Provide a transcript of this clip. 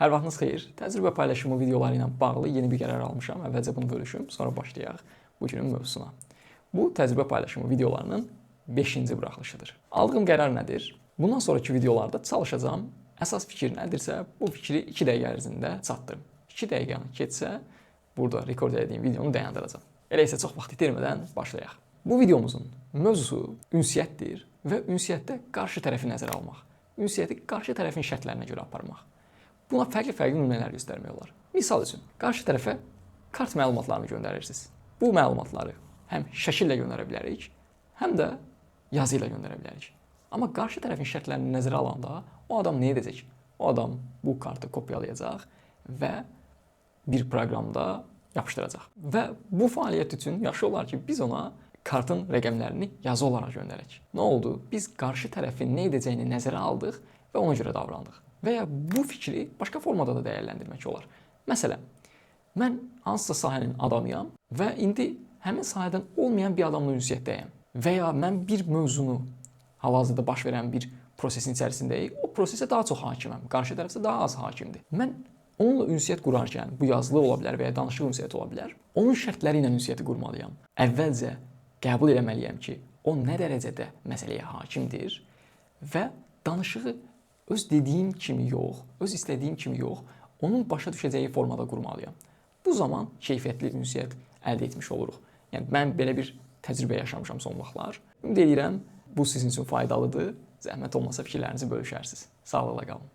Hər vaxtınız xeyir. Təcrübə paylaşımı videoları ilə bağlı yeni bir qərar almışam. Əvvəlcə bunu bölüşüm, sonra başlayaq bugünün mövzusuna. Bu təcrübə paylaşımı videolarının 5-ci buraxılışıdır. Aldığım qərar nədir? Bundan sonraki videolarda çalışacağam. Əsas fikir nədirsə, bu fikri 2 dəqiqə ərzində çatdırım. 2 dəqiqəni keçsə, burada rekord etdiyim videonu dayandıracağam. Elə isə çox vaxt itirmədən başlayaq. Bu videomuzun mövzusu ünsiyyətdir və ünsiyyətdə qarşı tərəfi nəzərə almaq. Ünsiyyəti qarşı tərəfin şərtlərinə görə aparmaq. Buna fərqli nümunələr göstərmək olar. Misal üçün, qarşı tərəfə kart məlumatlarını göndərirsiniz. Bu məlumatları həm şəkillə göndərə bilərik, həm də yazı ilə göndərə bilərik. Amma qarşı tərəfin şərtlərini nəzərə alanda o adam nə edəcək? O adam bu kartı kopyalayacaq və bir proqramda yapışdıracaq. Və bu fəaliyyət üçün yaxşı olar ki, biz ona kartın rəqəmlərini yazı olaraq göndərək. Nə oldu? Biz qarşı tərəfin nə edəcəyini nəzərə aldıq və ona görə davrandıq. Və ya bu fikri başqa formada da dəyərləndirmək olar. Məsələn, mən hansısa sahənin adamıyam və indi həmin sahədən olmayan bir adamla ünsiyyətdəyəm. Və ya mən bir mövzunu, hal-hazırda baş verən bir prosesin içərisindəyik, o prosesə daha çox hakiməm, qarşı tərəfsə daha az hakimdir. Mən onunla ünsiyyət qurarkən, bu yazılı ola bilər və ya danışıq ünsiyyəti ola bilər, onun şərtləri ilə ünsiyyəti qurmalıyam. Əvvəlcə qəbul etməliyəm ki, o nə dərəcədə məsələyə hakimdir və danışığı öz dediyim kimi yox, öz istədiyim kimi yox, onun başa düşəcəyi formada qurmalıyam. Bu zaman keyfiyyətli ünsiyyət əldə etmiş oluruq. Yəni, mən belə bir təcrübə yaşamışam son vaxtlar. Ümid edirəm, bu sizin üçün faydalıdır. Zəhmət olmasa fikirlərinizi bölüşərsiniz. Sağlıqla qalın.